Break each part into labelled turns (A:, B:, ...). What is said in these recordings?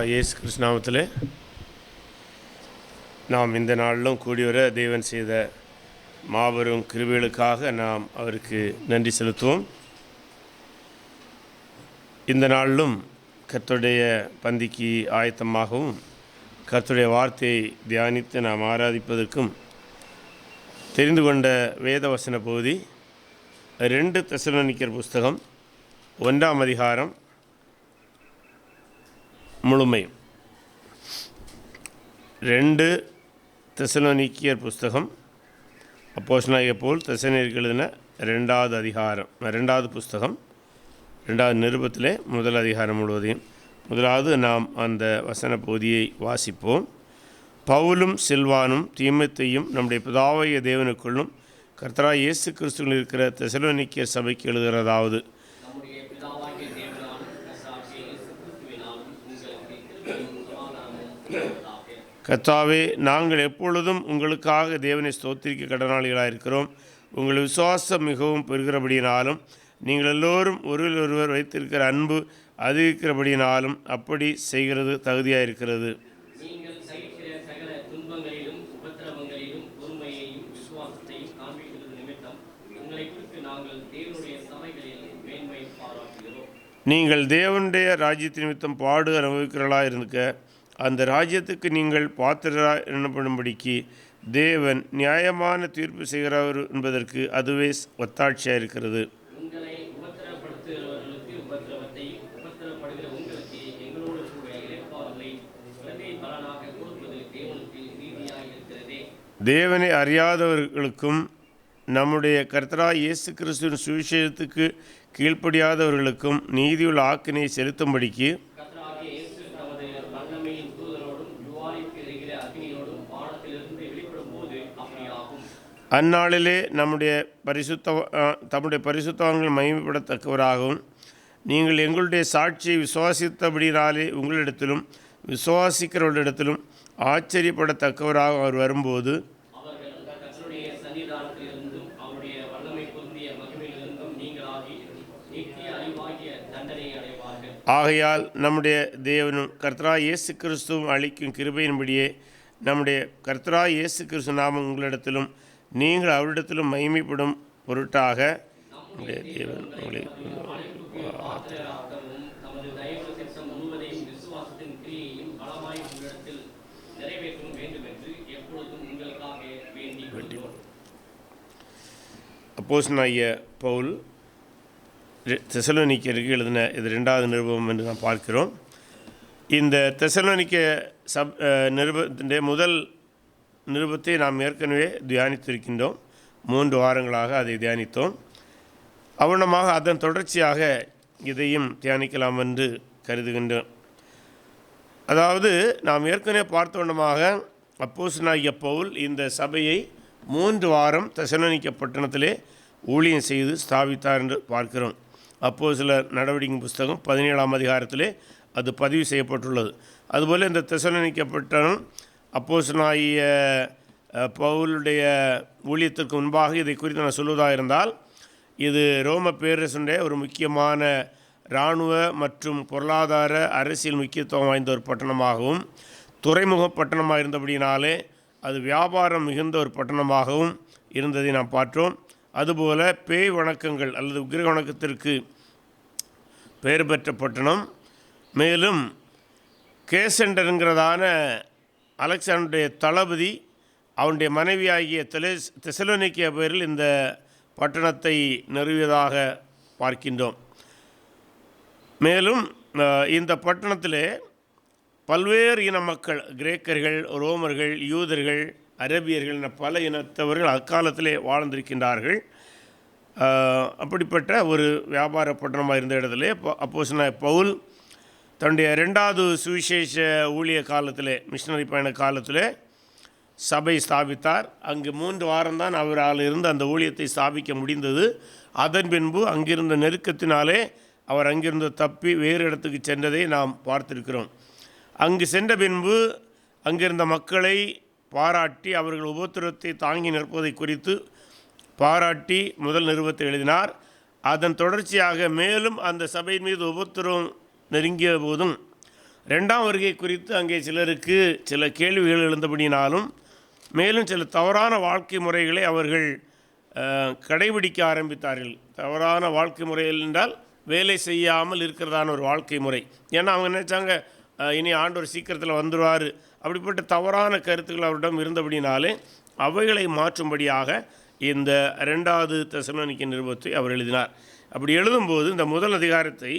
A: கர்த்தராகிய இயேசு கிறிஸ்து நாமத்திலே நாம் இந்த நாளிலும் கூடிவர தேவன் செய்த மாபெரும் கிருபைகளுக்காக நாம் அவருக்கு நன்றி செலுத்துவோம். இந்த நாளிலும் கர்த்தருடைய பந்திக்கு ஆயத்தமாகவும் கர்த்தருடைய வார்த்தையை தியானித்து நாம் ஆராதிப்பதற்கும் தெரிந்து கொண்ட வேதவசன பகுதி 2 தெசலோனிக்கர் புஸ்தகம் 1ஆம் அதிகாரம் முழுமையும். 2 தெசலோனிக்கர் புஸ்தகம் அப்போஸ்தலனாகிய பவுல் தெசலோனிக்கருக்கு எழுதின 2வது அதிகாரம், 2வது புஸ்தகம், 2வது நிருபத்திலே முதல் அதிகாரம் முழுவதையும். முதலாவது நாம் அந்த வசன பகுதியை வாசிப்போம். பவுலும் சில்வானும் தீமோத்தேயும் நம்முடைய பிதாவாகிய தேவனுக்குள்ளும் கர்த்தராகிய இயேசு கிறிஸ்துவில் இருக்கிற தெசலோனிக்கர் சபைக்கு எழுதுகிறதாவது, கர்த்தாவே, நாங்கள் எப்பொழுதும் உங்களுக்காக தேவனை ஸ்தோத்திரிக்க கடனாளிகளாக இருக்கிறோம். உங்கள் விசுவாசம் மிகவும் பெறுகிறபடியினாலும் நீங்கள் எல்லோரும் ஒருவர் வைத்திருக்கிற அன்பு அதிகரிக்கிறபடியினாலும் அப்படி செய்கிறது தகுதியாக இருக்கிறது. நீங்கள் தேவனுடைய ராஜ்யத்தின் நிமித்தம் பாடு அனுபவிக்கிறவர்களாக இருக்க அந்த ராஜ்யத்துக்கு நீங்கள் பாத்திரராக எண்ணப்படும்படிக்கு தேவன் நியாயமான தீர்ப்பு செய்கிறவர் என்பதற்கு அதுவே ஒத்தாட்சியாக இருக்கிறது. தேவனை அறியாதவர்களுக்கும் நம்முடைய கர்த்தராகிய இயேசு கிறிஸ்துவின் சுவிசேஷத்துக்கு கீழ்ப்படியாதவர்களுக்கும் நீதியுள்ள ஆக்கினை செலுத்தும்படிக்கு அந்நாளிலே தம்முடைய பரிசுத்தவான்கள் மகிமைப்படத்தக்கவராகவும் நீங்கள் எங்களுடைய சாட்சியை விசுவாசித்தபடினாலே உங்களிடத்திலும் விசுவாசிக்கிறவர்களிடத்திலும் ஆச்சரியப்படத்தக்கவராக அவர் வரும்போது ஆகையால் நம்முடைய தேவனும் கர்த்தராகிய இயேசு கிறிஸ்துவும் அளிக்கும் கிருபையின்படியே நம்முடைய கர்த்தராகிய இயேசு கிறிஸ்து நாமம் உங்களிடத்திலும் நீங்கள் அவரிடத்திலும் மகிமைப்படும் பொருட்டாக நம்முடைய தேவன் உங்களை அப்போஸ்தலனாகிய பவுல் தெசலோனிக்கருக்கு எழுதின இது 2வது நிருபம் என்று நாம் பார்க்கிறோம். இந்த தெசலோனிக்க நிருபத்திൻ്റെ முதல் நிருபத்தை நாம் ஏற்கனவே தியானித்திருக்கின்றோம். 3 வாரங்களாக அதை தியானித்தோம். அவனமாக அதன் தொடர்ச்சியாக இதையும் தியானிக்கலாம் என்று கருதுகின்றோம். அதாவது நாம் ஏற்கனவே பார்த்தவண்ணமாக அப்போஸ்தலனாகிய பவுல் இந்த சபையை 3 வாரம் தெசலோனிக்க பட்டணத்திலே ஊழியம் செய்து ஸ்தாபித்தார் என்று பார்க்கிறோம். அப்போஸ்தலர் நடவடிக்கை புஸ்தகம் 17ஆம் அதிகாரத்திலே அது பதிவு செய்யப்பட்டுள்ளது. அதுபோல் இந்த தெசலோனிக்க பட்டணம் அப்போஸ்தலனாகிய பவுலுடைய ஊழியத்திற்கு முன்பாக இதை குறித்து நான் சொல்வதாக இருந்தால், இது ரோம பேரரசுடைய ஒரு முக்கியமான இராணுவ மற்றும் பொருளாதார அரசியல் முக்கியத்துவம் வாய்ந்த ஒரு பட்டணமாகவும் துறைமுக பட்டணமாக இருந்தபடினாலே அது வியாபாரம் மிகுந்த ஒரு பட்டணமாகவும் இருந்ததை நாம் பார்த்தோம். அதுபோல் பேய் வணக்கங்கள் அல்லது உக்கிர வணக்கத்திற்கு பெயர் பெற்ற பட்டணம். மேலும் கேசண்டருங்கிறதான அலெக்சாண்டருடைய தளபதி அவனுடைய மனைவியாகிய தெசலோனிக்கே பேரில் இந்த பட்டணத்தை நிறுவியதாக பார்க்கின்றோம். மேலும் இந்த பட்டணத்திலே பல்வேறு இன மக்கள், கிரேக்கர்கள், ரோமர்கள், யூதர்கள், அரபியர்கள் என பல இனத்தவர்கள் அக்காலத்திலே வாழ்ந்திருக்கின்றார்கள். அப்படிப்பட்ட ஒரு வியாபார பட்டணமாக இருந்த இடத்துல அப்போஸ்தலனாகிய பவுல் தன்னுடைய 2வது சுவிசேஷ ஊழிய காலத்திலே, மிஷனரி பயண காலத்திலே சபை ஸ்தாபித்தார். அங்கு 3 வாரம்தான் அவரால் இருந்து அந்த ஊழியத்தை ஸ்தாபிக்க முடிந்தது. அதன் பின்பு அங்கிருந்த நெருக்கத்தினாலே அவர் அங்கிருந்து தப்பி வேறு இடத்துக்கு சென்றதை நாம் பார்த்திருக்கிறோம். அங்கு சென்ற பின்பு அங்கிருந்த மக்களை பாராட்டி அவர்கள் உபத்திரவத்தை தாங்கி நிற்பதை குறித்து பாராட்டி முதல் நிருபத்தை எழுதினார். அதன் தொடர்ச்சியாக மேலும் அந்த சபையின் மீது உபத்திரவம் நெருங்கிய போதும் 2ஆம் வருகை குறித்து அங்கே சிலருக்கு சில கேள்விகள் எழுந்தபடினாலும், மேலும் சில தவறான வாழ்க்கை முறைகளை அவர்கள் கடைபிடிக்க ஆரம்பித்தார்கள். தவறான வாழ்க்கை முறைகள் என்றால் வேலை செய்யாமல் இருக்கிறதான ஒரு வாழ்க்கை முறை. ஏன்னா அவங்க நினச்சாங்க இனி ஆண்டவர் சீக்கிரத்தில் வந்துடுவார். அப்படிப்பட்ட தவறான கருத்துக்கள் அவரிடம் இருந்தபடினாலே அவைகளை மாற்றும்படியாக இந்த 2வது தெசலோனிக்கே நிருபத்தை அவர் எழுதினார். அப்படி எழுதும்போது இந்த முதல் அதிகாரத்தை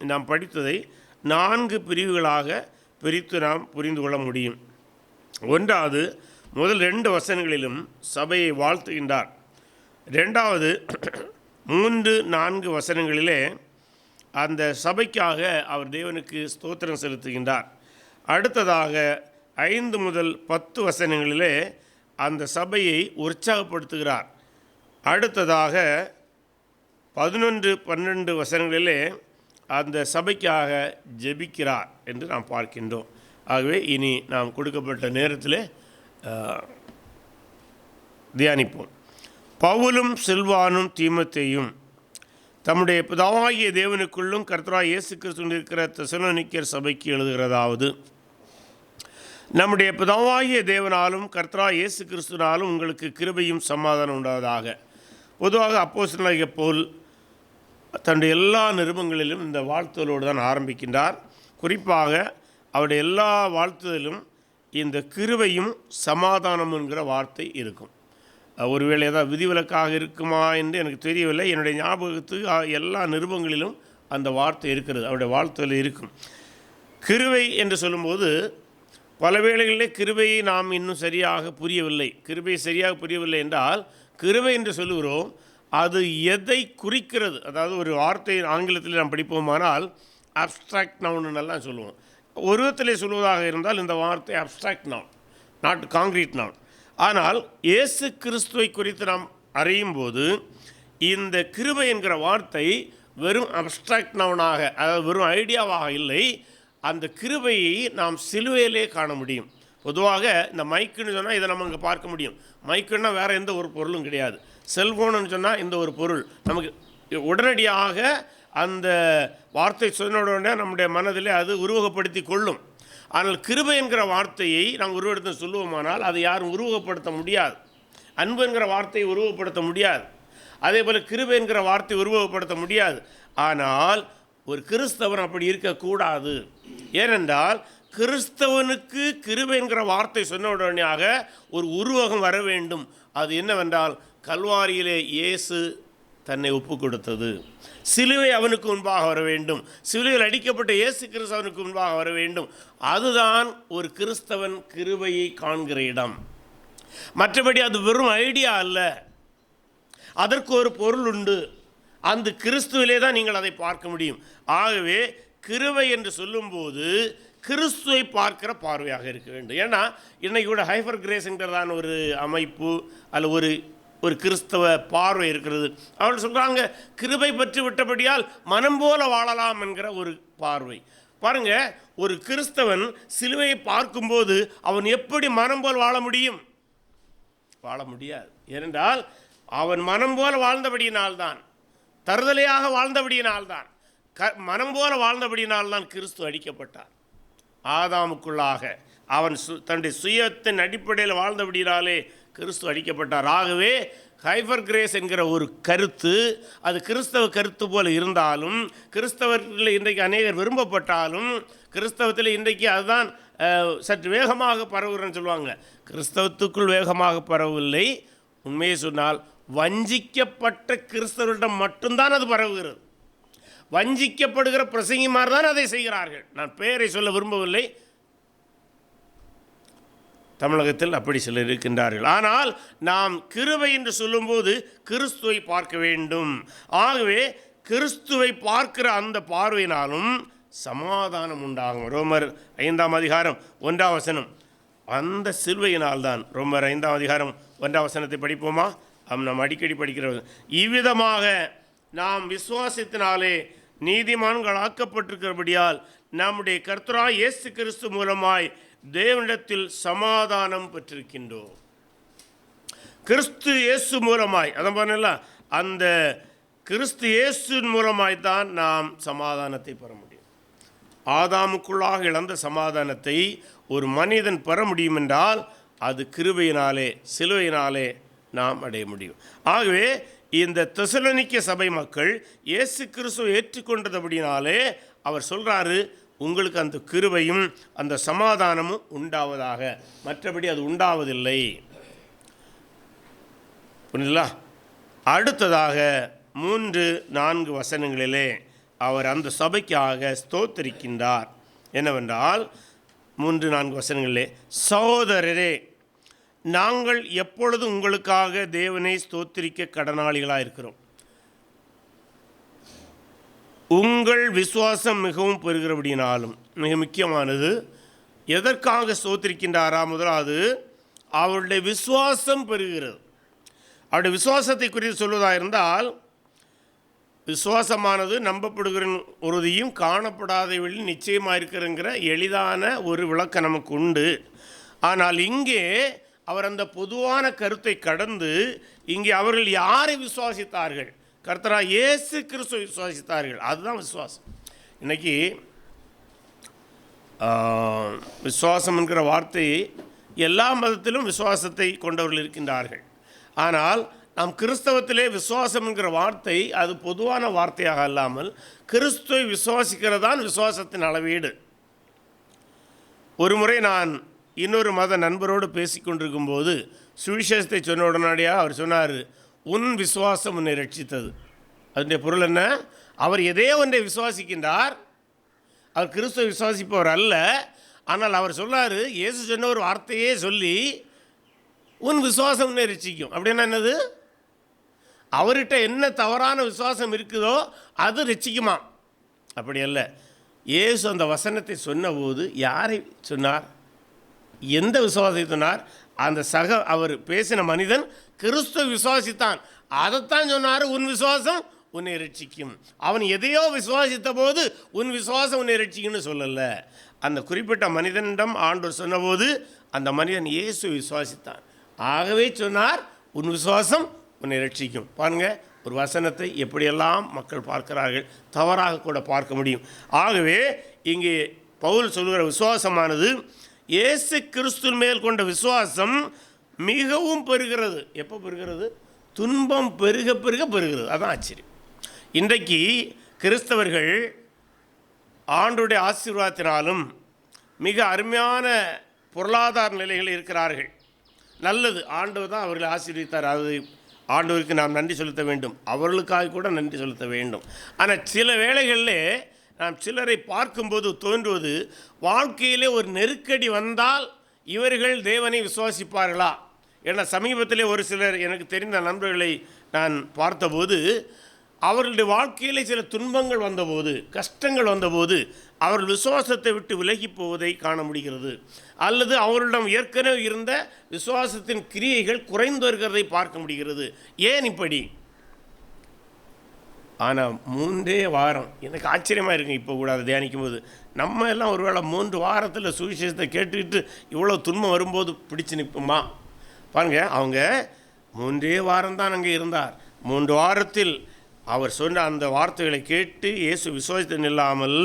A: நாம் படித்ததை 4 பிரிவுகளாக பிரித்து நாம் புரிந்து கொள்ள முடியும். 1வது, முதல் 2 வசனங்களிலும் சபையை வாழ்த்துகின்றார். 2வது 3-4 வசனங்களிலே அந்த சபைக்காக அவர் தேவனுக்கு ஸ்தோத்திரம் செலுத்துகின்றார். அடுத்ததாக 5 முதல் 10 வசனங்களிலே அந்த சபையை உற்சாகப்படுத்துகிறார். அடுத்ததாக 11-12 வசனங்களிலே அந்த சபைக்காக ஜெபிக்கிறார் என்று நாம் பார்க்கின்றோம். ஆகவே இனி நாம் கொடுக்கப்பட்ட நேரத்தில் தியானிப்போம். பவுலும் சில்வானும் தீமோத்தேயும் தம்முடைய பிதாவாகிய தேவனுக்குள்ளும் கர்த்தராகிய இயேசு கிறிஸ்துவில் இருக்கிற தெசலோனிக்கேயர் சபைக்கு எழுதுகிறதாவது, நம்முடைய பிதாவாகிய தேவனாலும் கர்த்தராகிய இயேசு கிறிஸ்துவினாலும் உங்களுக்கு கிருபையும் சமாதானம் உண்டாவதாக. பொதுவாக அப்போஸ்தலனாகிய பவுல் தன்னுடைய எல்லா நிருபங்களிலும் இந்த வாழ்த்துதலோடு தான் ஆரம்பிக்கின்றார். குறிப்பாக அவருடைய எல்லா வாழ்த்துதலும் இந்த கிருபையும் சமாதானம் என்கிற வார்த்தை இருக்கும். ஒருவேளை ஏதாவது விதிவிலக்காக இருக்குமா என்று எனக்கு தெரியவில்லை. என்னுடைய ஞாபகத்துக்கு எல்லா நிருபங்களிலும் அந்த வார்த்தை இருக்கிறது, அவருடைய வாழ்த்துதல் இருக்கும். கிருபை என்று சொல்லும்போது பல வேளைகளிலே கிருபையை நாம் இன்னும் சரியாக புரியவில்லை. கிருபையை சரியாக புரியவில்லை என்றால், கிருபை என்று சொல்லுகிறோம், அது எதை குறிக்கிறது? அதாவது ஒரு வார்த்தை ஆங்கிலத்தில் நாம் படிப்போமானால் அப்ஸ்ட்ராக்ட் நவுன்னெல்லாம் சொல்லுவோம். ஒரு விதத்திலே சொல்வதாக இருந்தால் இந்த வார்த்தை abstract noun, not concrete noun. ஆனால் இயேசு கிறிஸ்துவை குறித்து நாம் அறியும் போது இந்த கிருபை என்கிற வார்த்தை வெறும் அப்ஸ்ட்ராக்ட் நவுனாக, அதாவது வெறும் ஐடியாவாக இல்லை. அந்த கிருபையை நாம் சிலுவையிலே காண முடியும். பொதுவாக இந்த மைக்குன்னு சொன்னால் இதை நம்ம இங்கே பார்க்க முடியும். மைக்குன்னா வேறு எந்த ஒரு பொருளும் கிடையாது. செல்ஃபோனுன்னு சொன்னால் இந்த ஒரு பொருள் நமக்கு உடனடியாக அந்த வார்த்தை சொன்ன உடனே நம்முடைய மனதிலே அது உருவகப்படுத்தி கொள்ளும். ஆனால் கிருபை என்கிற வார்த்தையை நாம் உருவெடுத்து சொல்லுவோமானால் அதை யாரும் உருவகப்படுத்த முடியாது. அன்பு என்கிற வார்த்தையை உருவப்படுத்த முடியாது. அதே போல் கிருபை என்கிற வார்த்தையை உருவகப்படுத்த முடியாது. ஆனால் ஒரு கிறிஸ்தவன் அப்படி இருக்கக்கூடாது. ஏனென்றால் கிறிஸ்தவனுக்கு கிருபை என்கிற வார்த்தை சொன்ன உடனேயாக ஒரு உருவகம் வர வேண்டும். அது என்னவென்றால் கல்வாரியிலே இயேசு தன்னை ஒப்பு கொடுத்தது. சிலுவை அவனுக்கு முன்பாக வர வேண்டும். சிலுவையில் அடிக்கப்பட்ட இயேசு கிறிஸ்து அவனுக்கு முன்பாக வர வேண்டும். அதுதான் ஒரு கிறிஸ்தவன் கிருபையை காண்கிற இடம். மற்றபடி அது வெறும் ஐடியா அல்ல, அதற்கு ஒரு பொருள் உண்டு. அந்த கிறிஸ்துவிலே தான் நீங்கள் அதை பார்க்க முடியும். ஆகவே கிருபை என்று சொல்லும்போது கிறிஸ்துவை பார்க்கிற பார்வையாக இருக்க வேண்டும். ஏன்னா இன்றைக்கு கூட ஹைஃபர் கிரேஸ்ங்கிறதான ஒரு அமைப்பு அல்ல ஒரு கிறிஸ்தவ பார்வை இருக்கிறது. அவர்கள் சொல்கிறாங்க கிருபை பற்றி விட்டபடியால் மனம் போல வாழலாம் என்கிற ஒரு பார்வை. பாருங்க, ஒரு கிறிஸ்தவன் சிலுவையை பார்க்கும்போது அவன் எப்படி மனம் போல் வாழ முடியும்? வாழ முடியாது. ஏனென்றால் அவன் மனம் போல வாழ்ந்தபடியினால்தான், தருதலையாக வாழ்ந்தபடியினால்தான், மனம் போல வாழ்ந்தபடியினால்தான் கிறிஸ்து அடிக்கப்பட்டார். ஆதாமுக்குள்ளாக அவன் தன்னுடைய சுயத்தின் அடிப்படையில் வாழ்ந்தபடியினாலே கிறிஸ்து அடிக்கப்பட்டார். ஆகவே ஹைஃபர் கிரேஸ் என்கிற ஒரு கருத்து அது கிறிஸ்தவ கருத்து போல் இருந்தாலும், கிறிஸ்தவர்கள் இன்றைக்கு அநேகர் விரும்பப்பட்டாலும், கிறிஸ்தவத்தில் இன்றைக்கு அதுதான் சற்று வேகமாக பரவுகிறன்னு சொல்லுவாங்க. கிறிஸ்தவத்துக்குள் வேகமாக பரவவில்லை. உண்மையை சொன்னால் வஞ்சிக்கப்பட்ட கிறிஸ்தவர்களிடம் மட்டும்தான் அது பரவுகிறது. வஞ்சிக்கப்படுகிற பிரசங்கிமார் தான் அதை செய்கிறார்கள். நான் பெயரை சொல்ல விரும்பவில்லை. தமிழகத்தில் அப்படி சிலர் இருக்கின்றார்கள். ஆனால் நாம் கிருபை என்று சொல்லும்போது கிறிஸ்துவை பார்க்க வேண்டும். ஆகவே கிறிஸ்துவை பார்க்கிற அந்த பார்வையினாலும் சமாதானம் உண்டாகும். ரோமர் 5ஆம் அதிகாரம் 1ஆம் வசனம் அந்த சிலுவையினால்தான். ரோமர் 5ஆம் அதிகாரம் 1ஆம் வசனத்தை படிப்போமா? நாம் அடிக்கடி படிக்கிறது. இவ்விதமாக நாம் விசுவாசத்தினாலே நீதிமான்கள் ஆக்கப்பட்டிருக்கிறபடியால் நம்முடைய கர்த்தராகிய இயேசு கிறிஸ்து மூலமாய் தேவனிடத்தில் சமாதானம் பெற்றிருக்கின்றோம். கிறிஸ்து இயேசு மூலமாய், அதான் பண்ணல, அந்த கிறிஸ்து இயேசு மூலமாய் தான் நாம் சமாதானத்தை பெற முடியும். ஆதாமுக்குள்ளாக இழந்த சமாதானத்தை ஒரு மனிதன் பெற முடியும் என்றால் அது கிருபையினாலே, சிலுவையினாலே நாம் அடைய முடியும். ஆகவே இந்த தெசலோனிக்க சபை மக்கள் இயேசு கிறிஸ்துவை ஏற்றுக்கொண்டபடினாலே அவர் சொல்கிறாரு, உங்களுக்கு அந்த கிருபையும் அந்த சமாதானமும் உண்டாவதாக, மற்றபடி அது உண்டாவதில்லை. புரியுங்களா? அடுத்ததாக 3-4 வசனங்களிலே அவர் அந்த சபைக்காக ஸ்தோத்தரிக்கின்றார். என்னவென்றால் 3-4 வசனங்களிலே, சகோதரரே, நாங்கள் எப்பொழுதும் உங்களுக்காக தேவனை ஸ்தோத்திரிக்க கடனாளிகளாக இருக்கிறோம். உங்கள் விசுவாசம் மிகவும் பெறுகிறபடினாலும், மிக முக்கியமானது, எதற்காக ஸ்தோத்திரிக்கின்றாரா? முதலாவது அவருடைய விசுவாசம் பெறுகிறது. அவருடைய விசுவாசத்தை குறித்து சொல்வதாக இருந்தால், விசுவாசமானது நம்பப்படுகிற உறுதியும் காணப்படாதவழி நிச்சயமாக இருக்கிறங்கிற எளிதான ஒரு விளக்கம் நமக்கு உண்டு. ஆனால் இங்கே அவர் அந்த பொதுவான கருத்தை கடந்து இங்கே அவர்கள் யாரை விசுவாசித்தார்கள்? கர்த்தராகிய இயேசு கிறிஸ்துவை விசுவாசித்தார்கள். அதுதான் விசுவாசம். இன்றைக்கி விசுவாசம் என்கிற வார்த்தை எல்லா மதத்திலும் விசுவாசத்தை கொண்டவர்கள் இருக்கின்றார்கள். ஆனால் நாம் கிறிஸ்தவத்திலே விசுவாசம் என்கிற வார்த்தை அது பொதுவான வார்த்தையாக அல்லாமல் கிறிஸ்துவை விசுவாசிக்கிறதான் விசுவாசத்தின் அளவீடு. ஒரு முறை நான் இன்னொரு மத நண்பரோடு பேசி கொண்டிருக்கும்போது சுவிசேஷத்தை சொன்ன உடனடியாக அவர் சொன்னார், உன் விசுவாசம் உன்னை ரட்சித்தது. அதனுடைய பொருள் என்ன? அவர் எதே ஒன்றை விசுவாசிக்கின்றார். அவர் கிறிஸ்துவை விசுவாசிப்பவர் அல்ல. ஆனால் அவர் சொன்னார், இயேசு சொன்ன ஒரு வார்த்தையே சொல்லி உன் விசுவாசம் உன்னை ரட்சிக்கும். அப்படின்னா என்னது? அவர்கிட்ட என்ன தவறான விசுவாசம் இருக்குதோ அது ரட்சிக்குமா? அப்படி அல்ல. இயேசு அந்த வசனத்தை சொன்னபோது யாரை சொன்னார்? எந்த விசுவாசத்தை சொன்னார்? அந்த அவர் பேசின மனிதன் கிறிஸ்துவ விசுவாசித்தான். அதைத்தான் சொன்னார், உன் விசுவாசம் உன்னை ரட்சிக்கும். அவன் எதையோ விசுவாசித்த போது உன் விசுவாசம் உன்னை ரட்சிக்கும்னு சொல்லலை. அந்த குறிப்பிட்ட மனிதனிடம் ஆண்டவர் சொன்னபோது அந்த மனிதன் இயேசு விசுவாசித்தான். ஆகவே சொன்னார், உன் விசுவாசம் உன்னை ரட்சிக்கும். பாருங்கள், ஒரு வசனத்தை எப்படியெல்லாம் மக்கள் பார்க்கிறார்கள், தவறாக கூட பார்க்க முடியும். ஆகவே இங்கே பவுல் சொல்கிற விசுவாசமானது இயேசு கிறிஸ்துவின் மேல் கொண்ட விசுவாசம் மிகவும் பெறுகிறது. எப்போ பெறுகிறது? துன்பம் பெருக பெருக பெறுகிறது. அதான் ஆச்சரியம். இன்றைக்கு கிறிஸ்தவர்கள் ஆண்டவருடைய ஆசீர்வாதத்தினாலும் மிக அருமையான பொருளாதார நிலைகள் இருக்கிறார்கள். நல்லது, ஆண்டவர் தான் அவர்களை ஆசீர்வதித்தார். அது ஆண்டவருக்கு நாம் நன்றி செலுத்த வேண்டும், அவர்களுக்காக கூட நன்றி செலுத்த வேண்டும். ஆனால் சில வேளைகளில் நாம் சிலரை பார்க்கும்போது தோன்றுவது, வாழ்க்கையிலே ஒரு நெருக்கடி வந்தால் இவர்கள் தேவனை விசுவாசிப்பார்களா? ஏன்னா சமீபத்திலே ஒரு சிலர் எனக்கு தெரிந்த நண்பர்களை நான் பார்த்தபோது அவர்களுடைய வாழ்க்கையிலே சில துன்பங்கள் வந்தபோது, கஷ்டங்கள் வந்தபோது அவர்கள் விசுவாசத்தை விட்டு விலகி போவதை காண முடிகிறது. அல்லது அவர்களிடம் ஏற்கனவே இருந்த விசுவாசத்தின் கிரியைகள் குறைந்து வருகிறதை பார்க்க முடிகிறது. ஏன் இப்படி? ஆனால் 3 வாரம் எனக்கு ஆச்சரியமாக இருக்குங்க. இப்போ கூட அதை தியானிக்கும் போது நம்ம எல்லாம் ஒரு வேளை 3 வாரத்தில் சுவிசேஷத்தை கேட்டுக்கிட்டு இவ்வளோ துன்பம் வரும்போது பிடிச்சு நிற்போமா? பாருங்க, அவங்க 3 வாரம்தான் அங்கே இருந்தார். 3 வாரத்தில் அவர் சொன்ன அந்த வார்த்தைகளை கேட்டு இயேசு விசுவாசத்தில் இல்லாமல்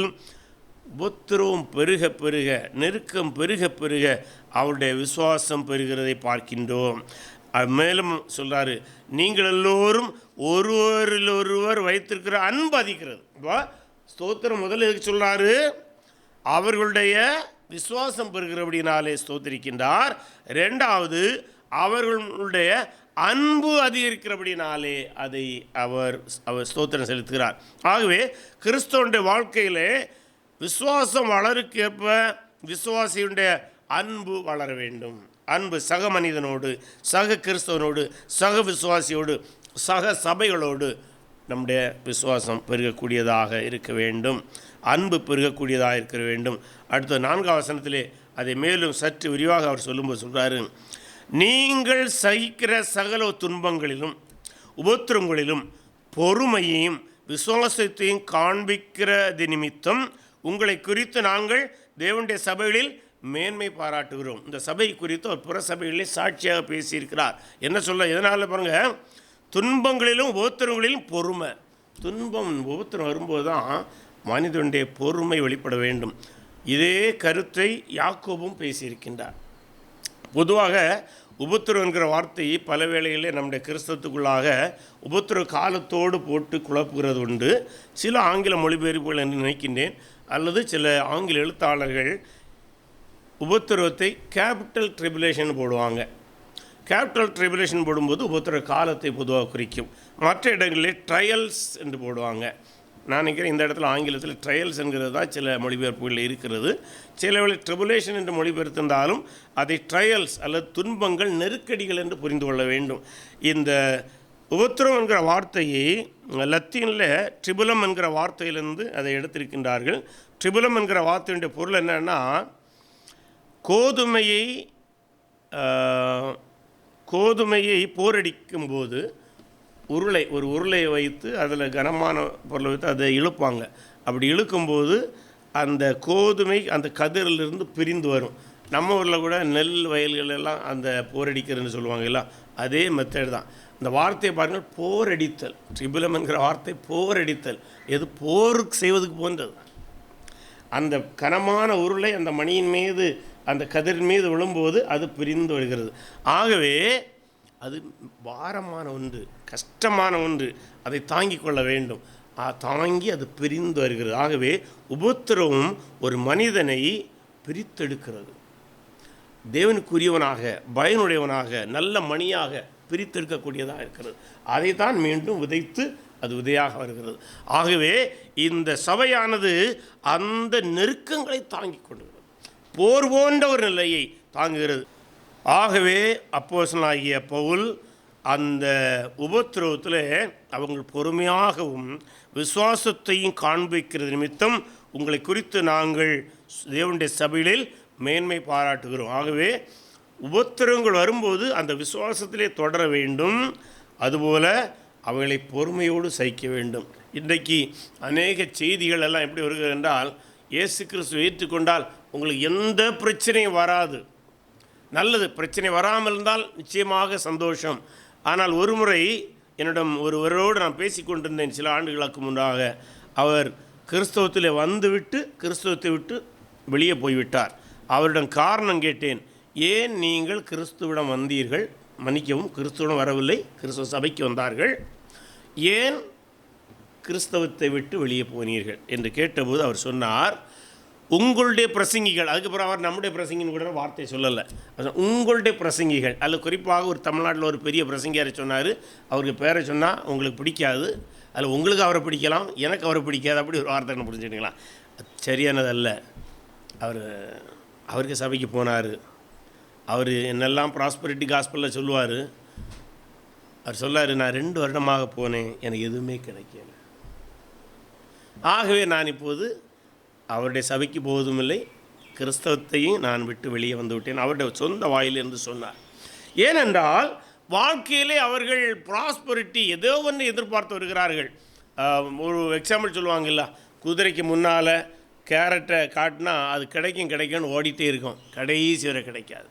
A: உபத்திரவம் பெருக பெருக, நெருக்கம் பெருக பெருக அவருடைய விசுவாசம் பெறுகிறதை பார்க்கின்றோம். மேலும் சொல்கிறாரு, நீங்கள் எல்லோரும் ஒருவரிலொருவர் வைத்திருக்கிற அன்பு அதிக்கிறது. ஸ்தோத்திரம் முதல்ல எதுக்கு சொல்கிறாரு? அவர்களுடைய விசுவாசம் பெறுகிறபடினாலே ஸ்தோத்திரிக்கின்றார். 2வது, அவர்களுடைய அன்பு அதிகரிக்கிறபடினாலே அதை அவர் ஸ்தோத்திரம் செலுத்துகிறார். ஆகவே கிறிஸ்தவனுடைய வாழ்க்கையிலே விசுவாசம் வளருக்கேற்ப விசுவாசியுடைய அன்பு வளர வேண்டும். அன்பு சக மனிதனோடு, சக கிறிஸ்தவனோடு, சக விசுவாசியோடு, சக சபைகளோடு நம்முடைய விசுவாசம் பெருகக்கூடியதாக இருக்க வேண்டும். அன்பு பெருகக்கூடியதாக இருக்க வேண்டும். அடுத்த 4ஆம் வசனத்திலே அதை மேலும் சற்று விரிவாக அவர் சொல்லும்போது சொல்கிறாரு, நீங்கள் சகிக்கிற சகல துன்பங்களிலும் உபத்திரங்களிலும் பொறுமையையும் விசுவாசத்தையும் காண்பிக்கிறது நிமித்தம் உங்களை குறித்து நாங்கள் தேவனுடைய சபைகளில் மேன்மை பாராட்டுகிறோம். இந்த சபை குறித்து ஒரு புற சபைகளிலே சாட்சியாக பேசியிருக்கிறார். என்ன சொல்ல? எதனால் பாருங்கள், துன்பங்களிலும் உபத்திரங்களிலும் பொறுமை. துன்பம் உபத்திரம் வரும்போது தான் மனிதனுடைய பொறுமை வெளிப்பட வேண்டும். இதே கருத்தை யாக்கோபும் பேசியிருக்கின்றார். பொதுவாக உபத்திரவம் என்கிற வார்த்தையை பல வேளைகளிலே நம்முடைய கிறிஸ்தவத்துக்குள்ளாக உபத்திரவ காலத்தோடு போட்டு குழப்புகிறது உண்டு. சில ஆங்கில மொழிபெயர்ப்புகள் என்று நினைக்கின்றேன், அல்லது சில ஆங்கில எழுத்தாளர்கள் உபத்திரவத்தை கேபிட்டல் ட்ரிபுலேஷன் போடுவாங்க. கேபிட்டல் ட்ரிபுலேஷன் போடும்போது உபத்திரவ காலத்தை பொதுவாக குறிக்கும். மற்ற இடங்களிலே ட்ரையல்ஸ் என்று போடுவாங்க. நான் நினைக்கிறேன் இந்த இடத்துல ஆங்கிலத்தில் ட்ரையல்ஸ் என்கிறது தான் சில மொழிபெயர்ப்புகளில் இருக்கிறது. சில வேளை ட்ரிபுலேஷன் என்று மொழிபெயர்த்திருந்தாலும் அதை ட்ரையல்ஸ் அல்லது துன்பங்கள், நெருக்கடிகள் என்று புரிந்து கொள்ள வேண்டும். இந்த உபத்திரவம் என்கிற வார்த்தையை லத்தீனில் ட்ரிபுலம் என்கிற வார்த்தையிலிருந்து அதை எடுத்திருக்கின்றார்கள். ட்ரிபுலம் என்கிற வார்த்தையுடைய பொருள் என்னன்னா, கோதுமையை போரடிக்கும் போது ஒரு உருளையை வைத்து அதில் கனமான பொருளை வைத்து அதை இழுப்பாங்க. அப்படி இழுக்கும்போது அந்த கோதுமை அந்த கதிரிலிருந்து பிரிந்து வரும். நம்ம ஊரில் கூட நெல் வயல்கள் எல்லாம் அந்த போரடிக்கிறதுன்னு சொல்லுவாங்க இல்லை, அதே மெத்தட் தான். இந்த வார்த்தையை பாருங்கள், போரடித்தல். ட்ரிபுலம் என்கிற வார்த்தை போரடித்தல். எது போருக்கு செய்வதுக்கு போன்றது. அந்த கனமான உருளை அந்த மணியின் மீது, அந்த கதிரின் மீது விழும்போது அது பிரிந்து வருகிறது. ஆகவே அது பாரமான ஒன்று, கஷ்டமான ஒன்று. அதை தாங்கிக் கொள்ள வேண்டும். தாங்கி அது பிரிந்து வருகிறது. ஆகவே உபத்திரவம் ஒரு மனிதனை பிரித்தெடுக்கிறது. தேவனுக்குரியவனாக, பயனுடையவனாக, நல்ல மணியாக பிரித்தெடுக்கக்கூடியதாக இருக்கிறது. அதை தான் மீண்டும் விதைத்து அது விதையாக வருகிறது. ஆகவே இந்த சபையானது அந்த நெருக்கங்களை தாங்கிக் கொள்கிறது. போர் போன்ற ஒரு நிலையை தாங்குகிறது. ஆகவே அப்போஸ்தலனாகிய பவுல் அந்த உபத்திரவத்தில் அவங்க பொறுமையாகவும் விசுவாசத்தையும் காண்பிக்கிறது நிமித்தம் உங்களை குறித்து நாங்கள் தேவனுடைய சபையில் மேன்மை பாராட்டுகிறோம். ஆகவே உபத்திரவங்கள் வரும்போது அந்த விசுவாசத்திலே தொடர வேண்டும். அதுபோல் அவைகளை பொறுமையோடு சகிக்க வேண்டும். இன்றைக்கு அநேக செய்திகள் எல்லாம் எப்படி வருகிறது என்றால், இயேசு கிறிஸ்துவை ஏற்றுக்கொண்டால் உங்களுக்கு எந்த பிரச்சனையும் வராது, நல்லது. பிரச்சனை வராமல் இருந்தால் நிச்சயமாக சந்தோஷம். ஆனால் ஒரு முறை என்னிடம் ஒருவரோடு நான் பேசி கொண்டிருந்தேன் சில ஆண்டுகளுக்கு முன்பாக. அவர் கிறிஸ்தவத்தில் வந்துவிட்டு கிறிஸ்தவத்தை விட்டு வெளியே போய்விட்டார். அவரிடம் காரணம் கேட்டேன். ஏன் நீங்கள் கிறிஸ்துவிடம் வந்தீர்கள்? மன்னிக்கவும், கிறிஸ்துவிடம் வரவில்லை, கிறிஸ்துவ சபைக்கு வந்தார்கள். ஏன் கிறிஸ்தவத்தை விட்டு வெளியே போனீர்கள் என்று கேட்டபோது அவர் சொன்னார், உங்களுடைய பிரசங்கிகள். அதுக்கப்புறம் அவர் நம்முடைய பிரசங்கின்னு கூட வார்த்தை சொல்லலை. உங்களுடைய பிரசங்கிகள், அதில் குறிப்பாக ஒரு தமிழ்நாட்டில் ஒரு பெரிய பிரசங்கியாரை சொன்னார். அவருக்கு பேரை சொன்னால் உங்களுக்கு பிடிக்காது, அதில் உங்களுக்கு அவரை பிடிக்கலாம், எனக்கு அவரை பிடிக்காது, அப்படி ஒரு வார்த்தை புரிஞ்சுக்கிங்களா? சரியானதல்ல. அவருக்கு சபைக்கு போனார். அவர் என்னெல்லாம் ப்ராஸ்பரிட்டி காஸ்பலில் சொல்லுவார். அவர் சொல்லார், நான் 2 வருடமாக போனேன், எனக்கு எதுவுமே கிடைக்கல. ஆகவே நான் இப்போது அவருடைய சபைக்கு போவதும் இல்லை, கிறிஸ்தவத்தையும் நான் விட்டு வெளியே வந்து விட்டேன், அவருடைய சொந்த வாயிலிருந்து சொன்னார். ஏனென்றால் வாழ்க்கையிலே அவர்கள் ப்ராஸ்பரிட்டி ஏதோ ஒன்று எதிர்பார்த்து வருகிறார்கள். ஒரு எக்ஸாம்பிள் சொல்லுவாங்கல்ல, குதிரைக்கு முன்னால் கேரட்டை காட்டினா அது கிடைக்கும்னு ஓடிட்டே இருக்கும், கடைசி வரை கிடைக்காது.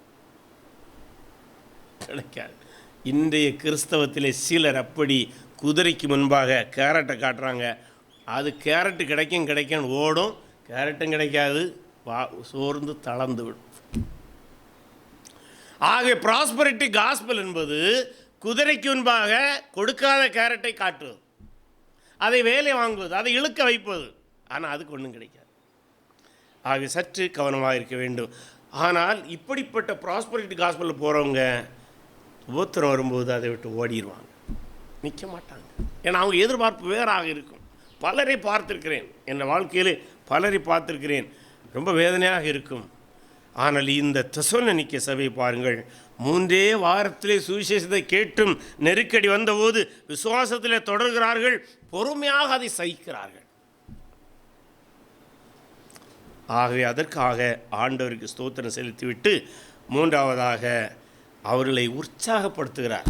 A: இன்றைய கிறிஸ்தவத்திலே சிலர் அப்படி குதிரைக்கு முன்பாக கேரட்டை காட்டுறாங்க. அது கேரட்டு கிடைக்கும்னு ஓடும், கேரட்டும் கிடைக்காது, சோர்ந்து தளர்ந்து விடும். ஆக ப்ராஸ்பரிட்டி காஸ்பல் என்பது குதிரைக்கு முன்பாக கொடுக்காத கேரட்டை காட்டுவது, அதை வேலை வாங்குவது, அதை இழுக்க வைப்பது. ஆனால் அதுக்கு ஒன்றும் கிடைக்காது. ஆக சற்று கவனமாக இருக்க வேண்டும். ஆனால் இப்படிப்பட்ட ப்ராஸ்பரிட்டி காஸ்பலில் போகிறவங்க உபத்திரம் வரும்போது அதை விட்டு ஓடிடுவாங்க, நிற்க மாட்டாங்க. ஏன்னா அவங்க எதிர்பார்ப்பு வேறாக இருக்கும். பலரை பார்த்துருக்கிறேன், என் வாழ்க்கையில் பலரை பார்த்துருக்கிறேன், ரொம்ப வேதனையாக இருக்கும். ஆனால் இந்த தெசலோனிக்கே சபையை பாருங்கள், 3 வாரத்திலே சுவிசேஷத்தை கேட்டும் நெருக்கடி வந்தபோது விசுவாசத்திலே தொடர்கிறார்கள், பொறுமையாக அதை சகிக்கிறார்கள். ஆகவே அதற்காக ஆண்டவருக்கு ஸ்தோத்திரம் செலுத்திவிட்டு 3வதாக அவர்களை உற்சாகப்படுத்துகிறார்.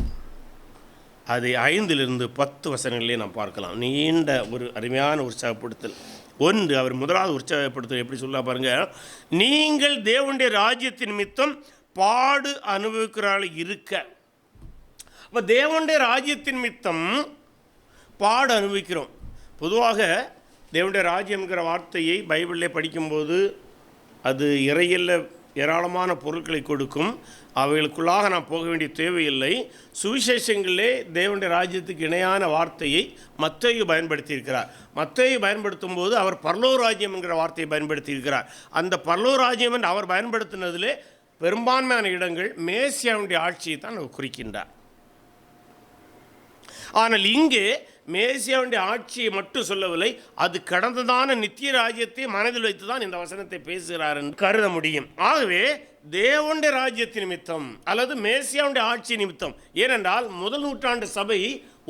A: அதை 5 - 10 வசனங்களிலே நாம் பார்க்கலாம். நீண்ட ஒரு அருமையான உற்சாகப்படுத்தல். ஒன்று, அவர் முதலாவது உற்சாகப்படுத்தல் எப்படி சொல்ல பாருங்க, நீங்கள் தேவனுடைய ராஜ்யத்தின் நிமித்தம் பாடு அனுபவிக்கிறார்கள் இருக்க. அப்போ தேவனுடைய ராஜ்யத்தின் நிமித்தம் பாடு அனுபவிக்கிறோம். பொதுவாக தேவனுடைய ராஜ்யம் என்கிற வார்த்தையை பைபிளிலே படிக்கும்போது அது இறையில்ல ஏராளமான பொருட்களை கொடுக்கும். அவைகளுக்குள்ளாக நாம் போக வேண்டிய தேவையில்லை. சுவிசேஷங்களிலே தேவனுடைய ராஜ்யத்துக்கு இணையான வார்த்தையை மத்தேயு பயன்படுத்தியிருக்கிறார். மத்தேயு பயன்படுத்தும் போது அவர் பரலோக ராஜ்யம் என்கிற வார்த்தையை பயன்படுத்தியிருக்கிறார். அந்த பரலோக ராஜ்யம் என்று அவர் பயன்படுத்தினதிலே பெரும்பான்மையான இடங்கள் மேசியாவுடைய ஆட்சியை தான் அவர் குறிக்கின்றார். ஆனால் இங்கே மேசியாவுடைய ஆட்சியை மட்டும் சொல்லவில்லை, அது கடந்ததான நித்திய ராஜ்யத்தை மனதில் வைத்து தான் இந்த வசனத்தை பேசுகிறார் என்று கருத முடியும். ஆகவே தேவனுடைய ராஜ்யத்தின் நிமித்தம் அல்லது மேசியாவுடைய ஆட்சி நிமித்தம், ஏனென்றால் முதல் நூற்றாண்டு சபை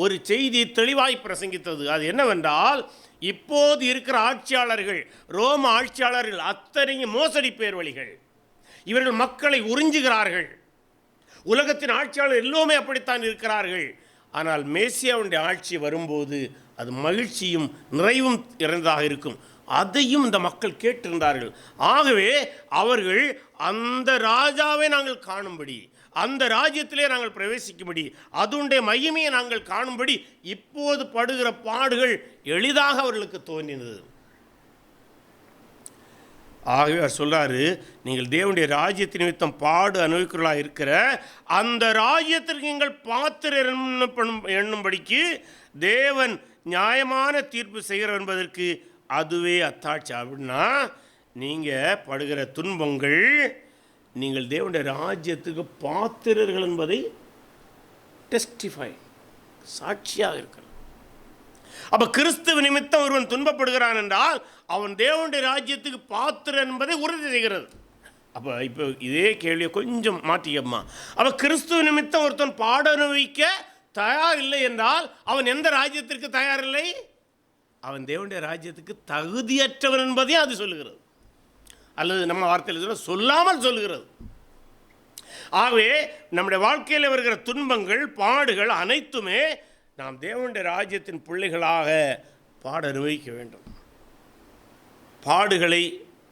A: ஒரு செய்தி தெளிவாய் பிரசங்கித்தது. அது என்னவென்றால், இப்போது இருக்கிற ஆட்சியாளர்கள், ரோம ஆட்சியாளர்கள் அத்தனையும் மோசடி பேர்வழிகள். இவர்கள் மக்களை உறிஞ்சுகிறார்கள். உலகத்தின் ஆட்சியாளர் எல்லோருமே அப்படித்தான் இருக்கிறார்கள். ஆனால் மேசியாவுடைய ஆட்சி வரும்போது அது மகிழ்ச்சியும் நிறைவும் இறந்ததாக இருக்கும். அதையும் இந்த மக்கள் கேட்டிருந்தார்கள். ஆகவே அவர்கள் அந்த ராஜாவை நாங்கள் காணும்படி, அந்த ராஜ்யத்திலே நாங்கள் பிரவேசிக்கும்படி, அதனுடைய மகிமையை நாங்கள் காணும்படி இப்போது படுகிற பாடுகள் எளிதாக அவர்களுக்கு தோன்றினது. ஆகவே அவர் சொல்றாரு, நீங்கள் தேவனுடைய ராஜ்யத்தின் நிமித்தம் பாடு அனுபவிக்கிறவர்களாக இருக்கிற அந்த ராஜ்யத்திற்கு நீங்கள் பாத்திரர் எண்ணும்படிக்கு தேவன் நியாயமான தீர்ப்பு செய்கிறார் என்பதற்கு அதுவே அத்தாட்சி. அப்படின்னா நீங்கள் படுகிற துன்பங்கள், நீங்கள் தேவனுடைய ராஜ்யத்துக்கு பாத்திரர்கள் என்பதை டெஸ்டிஃபை, சாட்சியாக இருக்கிறார். அப்போ கிறிஸ்துவ நிமித்தம் ஒருவன் துன்பப்படுகிறான் என்றால் அவன் தேவனுடைய ராஜ்யத்துக்கு பாத்திரன் என்பதை உறுதி செய்கிறது. அப்போ இப்போ இதே கேள்வியை கொஞ்சம் மாற்றிக்கம்மா. அப்போ கிறிஸ்துவ நிமித்தம் ஒருத்தன் பாட அனுபவிக்க தயார் இல்லை என்றால் அவன் எந்த ராஜ்யத்திற்கு தயாரில்லை? அவன் தேவனுடைய ராஜ்யத்துக்கு தகுதியற்றவன் என்பதையும் அது சொல்லுகிறது. அல்லது நம்ம வார்த்தையில் சொல்லாமல் சொல்லுகிறது. ஆகவே நம்முடைய வாழ்க்கையில் வருகிற துன்பங்கள், பாடுகள் அனைத்துமே நாம் தேவனுடைய ராஜ்யத்தின் பிள்ளைகளாக பாட அனுபவிக்க வேண்டும். பாடுகளை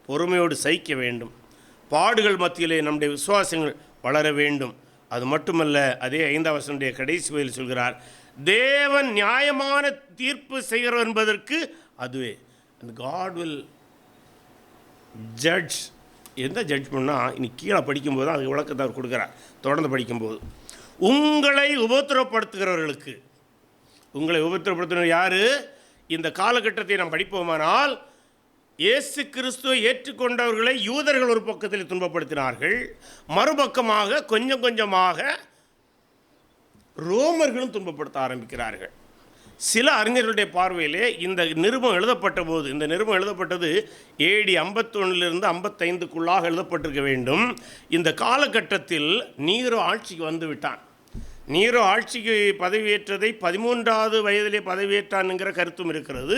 A: பொறுமையோடு சகிக்க வேண்டும். பாடுகள் மத்தியிலே நம்முடைய விசுவாசங்கள் வளர வேண்டும். அது மட்டுமல்ல, அதே 5ஆம் வசனத்துடைய கடைசி வரியில் சொல்கிறார், தேவன் நியாயமான தீர்ப்பு செய்கிறார் என்பதற்கு அதுவே. அந்த காட் வில் ஜட்ஜ். எந்த ஜட்ஜ்மெண்ட்னா இன்னைக்கு கீழே படிக்கும்போது தான் அதுக்கு விளக்கத்தை அவர் கொடுக்குறார். தொடர்ந்து படிக்கும்போது, உங்களை உபத்திரப்படுத்துகிறவர்களுக்கு, உங்களை உபத்திரப்படுத்துகிற யார்? இந்த காலகட்டத்தை நாம் படிப்போமானால், இயேசு கிறிஸ்துவை ஏற்றுக்கொண்டவர்களை யூதர்கள் ஒரு பக்கத்தில் துன்பப்படுத்தினார்கள், மறுபக்கமாக கொஞ்சம் கொஞ்சமாக ரோமர்களும் துன்பப்படுத்த ஆரம்பிக்கிறார்கள். சில அறிஞர்களுடைய பார்வையிலே இந்த நிருபம் எழுதப்பட்ட போது, இந்த நிருபம் எழுதப்பட்டது AD 51 55 எழுதப்பட்டிருக்க வேண்டும். இந்த காலகட்டத்தில் நீரோ ஆட்சிக்கு வந்து விட்டான். நீரோ ஆட்சிக்கு பதவியேற்றதை 13வது வயதிலே பதவியேற்றான் என்கிற கருத்தும் இருக்கிறது.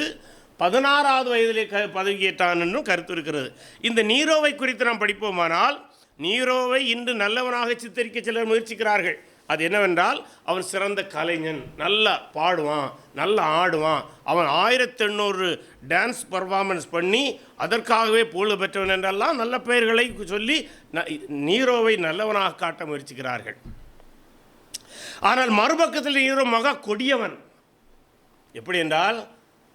A: 16வது வயதிலே பதவியேற்றான் என்றும் கருத்து இருக்கிறது. இந்த நீரோவை குறித்து நாம் படிப்போமானால், நீரோவை இன்று நல்லவனாக சித்தரிக்க சிலர் முயற்சிக்கிறார்கள். அது என்னவென்றால், அவன் சிறந்த கலைஞன், நல்லா பாடுவான், நல்லா ஆடுவான், அவன் 1800 டான்ஸ் பர்ஃபார்மன்ஸ் பண்ணி அதற்காகவே புகழ் பெற்றவன் என்றெல்லாம் நல்ல பெயர்களை சொல்லி நீரோவை நல்லவனாக காட்ட முயற்சிக்கிறார்கள். ஆனால் மறுபக்கத்தில் நீரோ மகா கொடியவன். எப்படி என்றால்,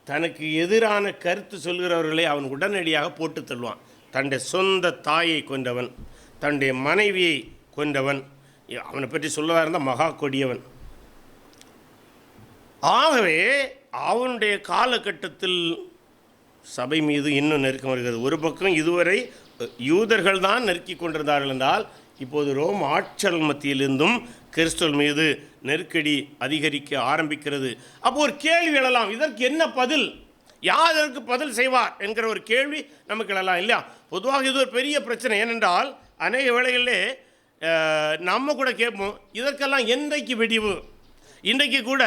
A: தனக்கு எதிரான கருத்து சொல்கிறவர்களை அவன் உடனடியாக போட்டு தள்ளுவான். தன்னுடைய சொந்த தாயை கொண்டவன், தன்னுடைய மனைவியை கொண்டவன். அவனை பற்றி சொல்லதாக இருந்தால் மகா கொடியவன். ஆகவே அவனுடைய காலகட்டத்தில் சபை மீது இன்னும் நெருக்கம் வருகிறது. ஒரு பக்கம் இதுவரை யூதர்கள் தான் நெருக்கி கொண்டிருந்தார்கள் என்றால், இப்போது ரோம் ஆட்சியாளர் மத்தியிலிருந்தும் கிறிஸ்துவ மீது நெருக்கடி அதிகரிக்க ஆரம்பிக்கிறது. அப்போ ஒரு கேள்வி எழலாம், இதற்கு என்ன பதில்? யார் இதற்கு பதில் செய்வார் என்கிற ஒரு கேள்வி நமக்கு எழலாம் இல்லையா? பொதுவாக இது ஒரு பெரிய பிரச்சனை. ஏனென்றால் அநேக வேளைகளிலே நம்ம கூட கேட்போம், இதற்கெல்லாம் என்றைக்கு வெடிவு? இன்றைக்கு கூட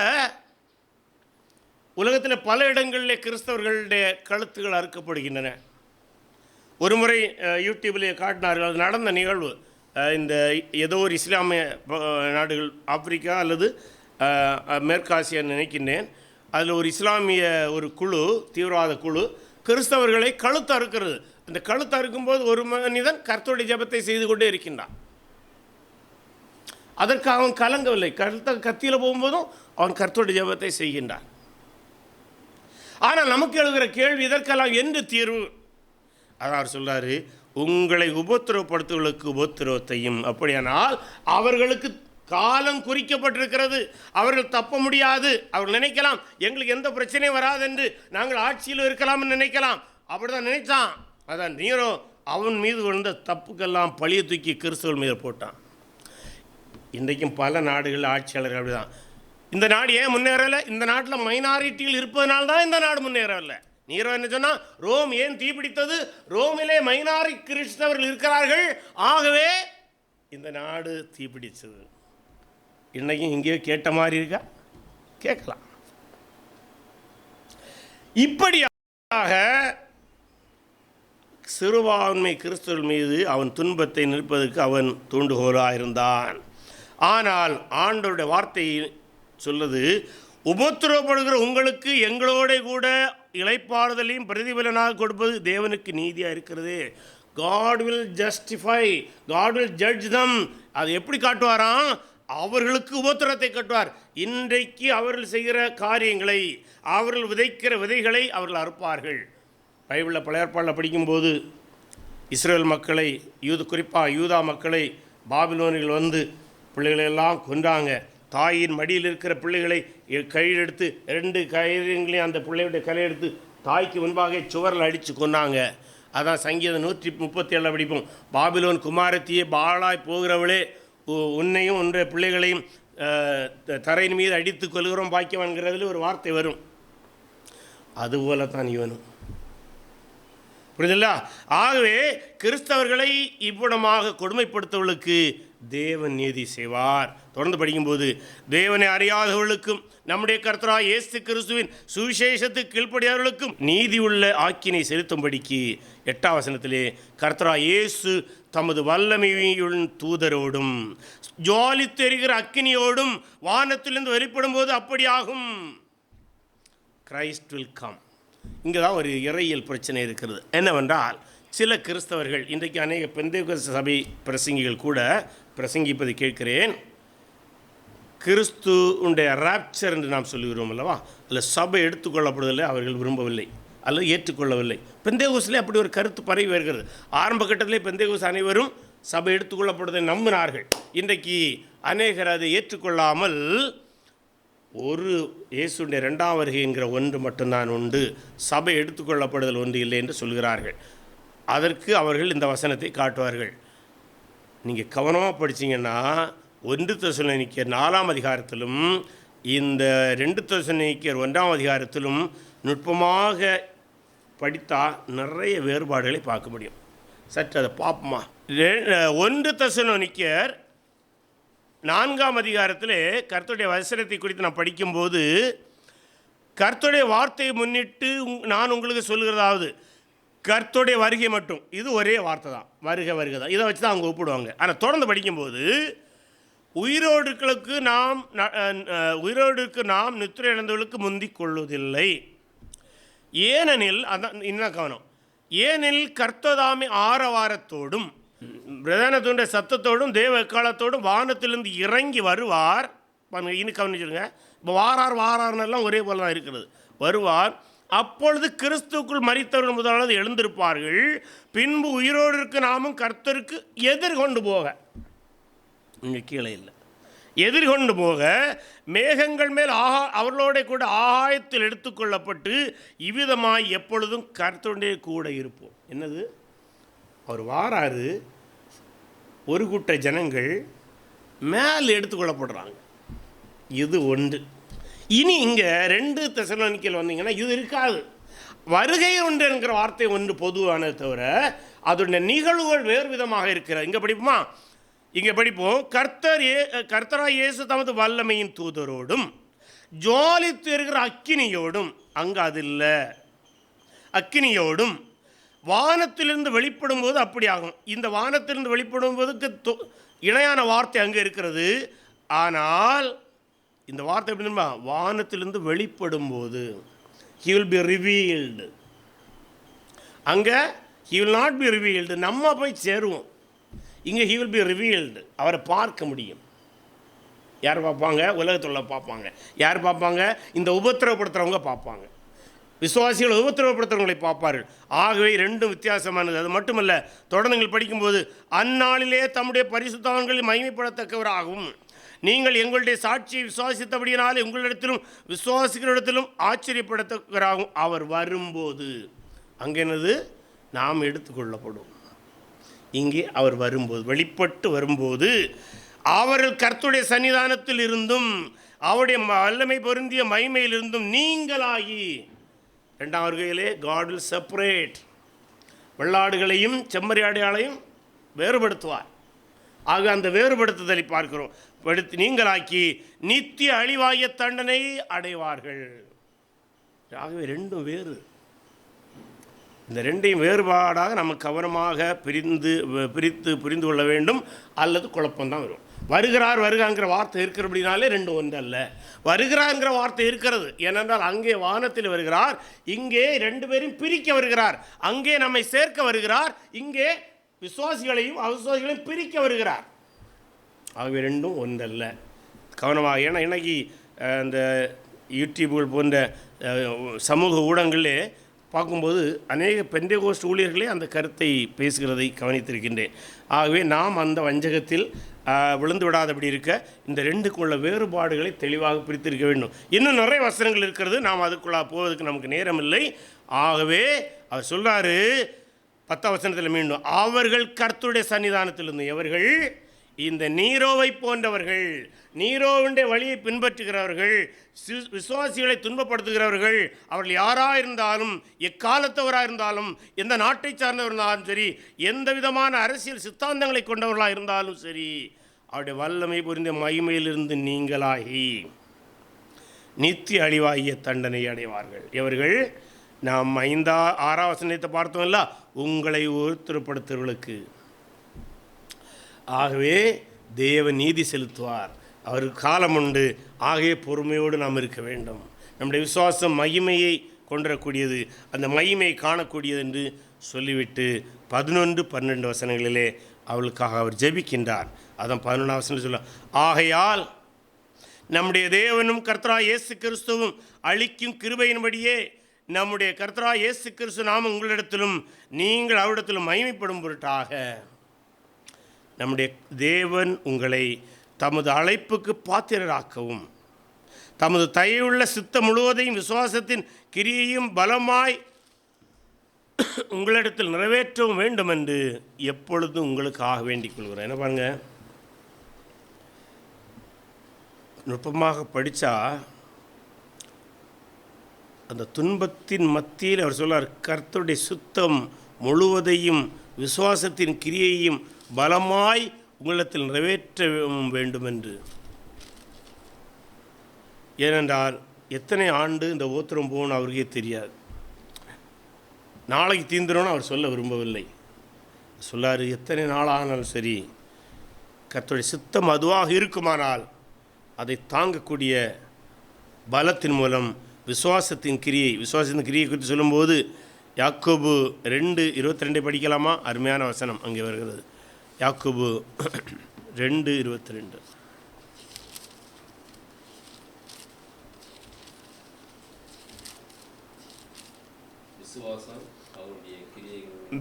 A: உலகத்தில் பல இடங்களிலே கிறிஸ்தவர்களுடைய கழுத்துகள் அறுக்கப்படுகின்றன. ஒரு முறை யூடியூப்லேயே காட்டினார்கள், அது நடந்த நிகழ்வு. இந்த ஏதோ ஒரு இஸ்லாமிய நாடுகள், ஆப்பிரிக்கா அல்லது மேற்காசியான்னு நினைக்கின்றேன், அதில் ஒரு இஸ்லாமிய ஒரு குழு, தீவிரவாத குழு கிறிஸ்தவர்களை கழுத்து அறுக்கிறது. அந்த கழுத்து அறுக்கும்போது ஒரு மனிதன் கர்த்தருடைய ஜெபத்தை செய்து கொண்டே இருக்கின்றான். அதற்கு அவன் கலங்கவில்லை. கத்தியில் போகும்போதும் அவன் கர்த்தருடைய ஜெபத்தை செய்கின்றான். ஆனால் நமக்கு எழுகிற கேள்வி இதற்கெல்லாம் என்ன தீர்வு? அதான் அவர் சொல்றாரு, உங்களை உபத்திரவப்படுத்துவர்களுக்கு உபத்திரவத்தையும். அப்படியானால் அவர்களுக்கு காலம் குறிக்கப்பட்டிருக்கிறது, அவர்கள் தப்ப முடியாது. அவர்கள் நினைக்கலாம் எங்களுக்கு எந்த பிரச்சனையும் வராது என்று, நாங்கள் ஆட்சியில் இருக்கலாம்னு நினைக்கலாம். அப்படிதான் நினைச்சான். அதான் நீரோ அவன் மீது விழுந்த தப்புக்கெல்லாம் பழிய தூக்கி கிறிஸ்துவ மீது போட்டான். இன்றைக்கும் பல நாடுகளில் ஆட்சியாளர்கள் அப்படிதான். இந்த நாடு ஏன் முன்னேறலை? இந்த நாட்டில் மைனாரிட்டியில் இருப்பதனால தான் இந்த நாடு முன்னேறவில்லை. நீரோ என்ன சொன்னா, ரோம் ஏன் தீப்பிடித்தது? ரோமிலே மைனாரி கிறிஸ்தவர்கள் இருக்கிறார்கள், ஆகவே இந்த நாடு தீப்பிடிச்சது. இன்னைக்கும் இங்கேயோ கேட்ட மாதிரி இருக்கா? கேட்கலாம். இப்படியாக சிறுபான்மை கிறிஸ்தவர்கள் மீது அவன் துன்பத்தை நிற்பதற்கு அவன் தூண்டுகோலாக இருந்தான். ஆனால் ஆண்டவருடைய வார்த்தை சொல்லுது, உபத்திரவப்படுகிற உங்களுக்கு எங்களோட கூட இளைப்பாறுதலையும் பிரதிபலனாக கொடுப்பது தேவனுக்கு நீதியாக இருக்கிறது. God will justify, God will judge them. அது எப்படி காட்டுவாராம்? அவர்களுக்கு உபத்திரத்தை காட்டுவார். இன்றைக்கு அவர்கள் செய்கிற காரியங்களை, அவர்கள் விதைக்கிற விதைகளை அவர்கள் அறுப்பார்கள். பைபிளில் பழைய ஏற்பாடில் படிக்கும்போது இஸ்ரேல் மக்களை, குறிப்பாக யூதா மக்களை பாபிலோனிகள் வந்து பிள்ளைகளெல்லாம் கொன்றாங்க. தாயின் மடியில் இருக்கிற பிள்ளைகளை கையில் எடுத்து 2 கயிறுங்களையும் அந்த பிள்ளையுடைய கையில் தாய்க்கு முன்பாக சுவரில் அடித்து கொன்னாங்க. அதான் சங்கீதம் 137 படிப்போம். பாபிலோன் குமாரத்தியே, பாழாய் போகிறவளே, உன்னையும் உன்னுடைய பிள்ளைகளையும் தரையின் மீது அடித்து கொள்கிறோம் பாக்கியவான்கிறதுல ஒரு வார்த்தை வரும். அதுபோல தான் இவனும். புரியுதுல்ல? ஆகவே கிறிஸ்தவர்களை இவ்விடமாக கொடுமைப்படுத்தவர்களுக்கு தேவன் நீதி செய்வார். தொடர்ந்து படிக்கும்போது, தேவனை அறியாதவர்களுக்கும் நம்முடைய கர்த்தராகிய இயேசு கிறிஸ்துவின் சுவிசேஷத்துக்கு கீழ்ப்படியாதவர்களுக்கும் நீதி உள்ள ஆக்கினை செலுத்தும்படிக்கு 8ஆம் வசனத்திலே கர்த்தராகிய இயேசு தமது வல்லமையுள்ள தூதரோடும் ஜுவாலித்து எரிகிற அக்கினியோடும் வானத்திலிருந்து வெளிப்படும் போது அப்படியாகும். Christ will come. இங்கே தான் ஒரு இறையியல் பிரச்சனை இருக்கிறது. என்னவென்றால், சில கிறிஸ்தவர்கள், இன்றைக்கு அநேக பெந்தேகோஸ்தே சபை பிரசங்கிகள் கூட பிரசங்கிப்பதை கேட்கிறேன். கிறிஸ்துவுடைய ராப்சர் என்று நாம் சொல்லுகிறோம் அல்லவா, அதில் சபை எடுத்துக்கொள்ளப்படுவதில்லை, அவர்கள் விரும்பவில்லை அல்லது ஏற்றுக்கொள்ளவில்லை. பெந்தேகோஸ்திலே அப்படி ஒரு கருத்து பரவி வருகிறது. ஆரம்ப கட்டத்திலே பெந்தேகோஸ்து அனைவரும் சபை எடுத்துக்கொள்ளப்படுவதை நம்பினார்கள். இன்றைக்கு அநேகர் அதை ஏற்றுக்கொள்ளாமல் ஒரு இயேசுடைய 2ஆம் வருகை என்கிற ஒன்று மட்டும்தான் உண்டு, சபை எடுத்துக்கொள்ளப்படுதல் ஒன்று இல்லை என்று சொல்கிறார்கள். அதற்கு அவர்கள் இந்த வசனத்தை காட்டுவார்கள். நீங்கள் கவனமாக படித்தீங்கன்னா 1 தெசலோனிக்கேயர் 4ஆம் அதிகாரத்திலும் இந்த 2 தெசலோனிக்கேயர் 1ஆம் அதிகாரத்திலும் நுட்பமாக படித்தால் நிறைய வேறுபாடுகளை பார்க்க முடியும். சற்று அதை பார்ப்போமா? 1 தெசலோனிக்கேயர் 4ஆம் அதிகாரத்திலே கர்த்தருடைய வசனத்தை குறித்து நான் படிக்கும்போது, கர்த்தருடைய வார்த்தையை முன்னிட்டு நான் உங்களுக்கு சொல்கிறதாவது, கர்த்தருடைய வருகை மட்டும், இது ஒரே வார்த்தை தான், வருகை தான், இதை வச்சு தான் அவங்க ஒப்பிடுவாங்க. ஆனால் தொடர்ந்து படிக்கும்போது, உயிரோடுக்கு நாம் நித்திரை இழந்தவர்களுக்கு முந்திக் கொள்வதில்லை. ஏனெனில், அதான் இன்னும் கவனம், ஏனெனில் கர்த்ததாமே ஆரவாரத்தோடும் பிரதானத்துடைய சத்தத்தோடும் தேவ எக்காலத்தோடும் வானத்திலிருந்து இறங்கி வருவார். இன்னும் கவனிச்சுருங்க, இப்போ வாரார்னெல்லாம் ஒரே போல தான் இருக்கிறது. வருவார், அப்பொழுது கிறிஸ்துக்குள் மரித்தவர்கள் முதலாவது எழுந்திருப்பார்கள். பின்பு உயிரோடு இருக்க நாமும் கர்த்தருக்கு எதிர்கொண்டு போக, இங்கே கீழே இல்லை, எதிர்கொண்டு போக மேகங்கள் மேல் அவர்களோட கூட ஆகாயத்தில் எடுத்துக்கொள்ளப்பட்டு இவ்விதமாய் எப்பொழுதும் கர்த்தருடைய கூட இருப்போம். என்னது? அவர் வாராரு, ஒரு கூட்ட ஜனங்கள் மேலே எடுத்துக்கொள்ளப்படுறாங்க. இது ஒன்று. இனி இங்கே 2 தெசலோனிக்கேயர் வந்தீங்கன்னா இது இருக்காது. வருகை ஒன்று என்கிற வார்த்தை ஒன்று பொதுவானது தவிர அதோடைய நிகழ்வுகள் வேறு விதமாக இருக்கிறது. இங்கே படிப்போமா? இங்கே படிப்போம், கர்த்தராகிய இயேசு தமது வல்லமையின் தூதரோடும் ஜுவாலித்து இருக்கிற அக்கினியோடும், அங்கே அது இல்லை, அக்கினியோடும் வானத்திலிருந்து வெளிப்படும் போது அப்படி ஆகும். இந்த வானத்திலிருந்து வெளிப்படும் போதுக்கு இணையான வார்த்தை அங்கே இருக்கிறது. ஆனால் இந்த வார்த்தை எப்படி தெரியுமா? வானத்திலிருந்து வெளிப்படும் போது he will be revealed. அங்கே he will not be revealed, நம்ம போய் சேருவோம். இங்கே he will be revealed, அவரை பார்க்க முடியும். யார் பார்ப்பாங்க? உலகத்தில் பார்ப்பாங்க. யார் பார்ப்பாங்க? இந்த உபத்திரவப்படுத்துகிறவங்க பார்ப்பாங்க. விசுவாசிகள் உபத்திரவப்படுத்துறவங்களை பார்ப்பார்கள். ஆகவே ரெண்டும் வித்தியாசமானது. அது மட்டுமல்ல, தொடர்ந்து நீங்கள் படிக்கும்போது, அந்நாளிலே தம்முடைய பரிசுத்தவான்களை மகிமைப்படத்தக்கவராகவும் நீங்கள் எங்களுடைய சாட்சியை விசுவாசித்தபடியினாலே உங்களிடத்திலும் விசுவாசிகளிடத்திலும் ஆச்சரியப்படத்தக்கவராகவும் அவர் வரும்போது, அங்கே என்னது, நாம் எடுத்துக்கொள்ளப்படும். இங்கே அவர் வரும்போது, வெளிப்பட்டு வரும்போது, அவர்கள் கர்த்தருடைய சன்னிதானத்தில் இருந்தும் அவருடைய வல்லமை பொருந்திய மகிமையிலிருந்தும் நீங்களாகி, இரண்டாம் வருகையிலே God will separate, வெள்ளாடுகளையும் செம்மறியாடுகளையும் வேறுபடுத்துவார். ஆக அந்த வேறுபடுத்துதலை பார்க்கிறோம். நீங்களாக்கி நித்திய அழிவாகிய தண்டனை அடைவார்கள். ஆகவே ரெண்டும் வேறு. இந்த ரெண்டையும் வேறுபாடாக நம்ம கவனமாக பிரித்து புரிந்து கொள்ள வேண்டும், அல்லது குழப்பம்தான் வரும். வருகிறார் வருகாங்கிற வார்த்தை இருக்கிறபடினாலே ரெண்டும் ஒன்றல்ல. வருகிறார்ங்கிற வார்த்தை இருக்கிறது, ஏனென்றால் அங்கே வானத்தில் வருகிறார், இங்கே ரெண்டு பேரும் பிரிக்க வருகிறார். அங்கே நம்மை சேர்க்க வருகிறார், இங்கே விசுவாசிகளையும் அவிசுவாசிகளையும் பிரிக்க வருகிறார். ஆகவே ரெண்டும் ஒன்றல்ல. கவனமாக. ஏன்னா இன்னைக்கு இந்த யூடியூப்கள் போன்ற சமூக ஊடகங்களிலே பார்க்கும்போது அநேக பெந்தேகோஸ்ட் ஊழியர்களே அந்த கருத்தை பேசுகிறதை கவனித்திருக்கின்றேன். ஆகவே நாம் அந்த வஞ்சகத்தில் விழுந்து விடாதபடி இருக்க இந்த ரெண்டுக்குள்ள வேறுபாடுகளை தெளிவாக பிரித்திருக்க வேண்டும். இன்னும் நிறைய வசனங்கள் இருக்கிறது, நாம் அதுக்குள்ளே போவதற்கு நமக்கு நேரம் இல்லை. ஆகவே அவர் சொல்கிறாரு 10ஆம் வசனத்தில் மீண்டும், அவர்கள் கர்த்தருடைய சன்னிதானத்திலிருந்து, எவர்கள், இந்த நீரோவை போன்றவர்கள், நீரோவுடைய வழியை பின்பற்றுகிறவர்கள், விசுவாசிகளை துன்பப்படுத்துகிறவர்கள், அவர்கள் யாராக இருந்தாலும், எக்காலத்தவராக இருந்தாலும், எந்த நாட்டை சார்ந்தவர் இருந்தாலும் சரி, எந்த விதமான அரசியல் சித்தாந்தங்களை கொண்டவர்களாக இருந்தாலும் சரி, அவருடைய வல்லமை புரிந்த மகிமையிலிருந்து நீங்களாகி நித்திய அழிவாகிய தண்டனை அடைவார்கள். இவர்கள் நாம் 6ஆம் வசனத்தை பார்த்தோம்ல, உங்களை ஒருத்தரப்படுத்துவர்களுக்கு. ஆகவே தேவன் நீதி செலுத்துவார், அவருக்கு காலம் உண்டு. ஆகவே பொறுமையோடு நாம் இருக்க வேண்டும். நம்முடைய விசுவாசம் மகிமையை கொண்டிடக்கூடியது, அந்த மகிமையை காணக்கூடியது என்று சொல்லிவிட்டு 11-12 வசனங்களிலே அவளுக்காக அவர் ஜெபிக்கின்றார். அதான் 11ஆம் வசனம் சொல்ல, ஆகையால் நம்முடைய தேவனும் கர்த்தராகிய இயேசு கிறிஸ்துவும் அளிக்கும் கிருபையின்படியே நம்முடைய கர்த்தராகிய இயேசு கிறிஸ்து நாம உங்களிடத்திலும் நீங்கள் அவரிடத்திலும் மகிமைப்படும் பொருட்டாக நம்முடைய தேவன் உங்களை தமது அழைப்புக்கு பாத்திரராக்கவும், தமது தயவுள்ள சித்தம் முழுவதையும் விசுவாசத்தின் கிரியையும் பலமாய் உங்களிடத்தில் நிறைவேற்றவும் வேண்டும் என்று எப்பொழுதும் உங்களுக்காக வேண்டிக் கொள்கிறேன். என்ன பாருங்க, நுட்பமாக படித்தா அந்த துன்பத்தின் மத்தியில் அவர் சொல்றார், கர்த்தருடைய சுத்தம் முழுவதையும் விசுவாசத்தின் கிரியையும் பலமாய் உங்களிடத்தில் நிறைவேற்ற வேண்டும் என்று. ஏனென்றால் எத்தனை ஆண்டு இந்த ஓத்திரம் போகணும் அவருக்கே தெரியாது. நாளைக்கு தீந்துரும்னு அவர் சொல்ல விரும்பவில்லை. சொல்லார், எத்தனை நாளானாலும் சரி, கர்த்தருடைய சித்தம் அதுவாக இருக்குமானால் அதை தாங்கக்கூடிய பலத்தின் மூலம் விசுவாசத்தின் கிரியை குறித்து சொல்லும்போது யாக்கோபு 2:22 படிக்கலாமா? அருமையான வசனம் அங்கே வருகிறது. யாக்கோபு 2:22.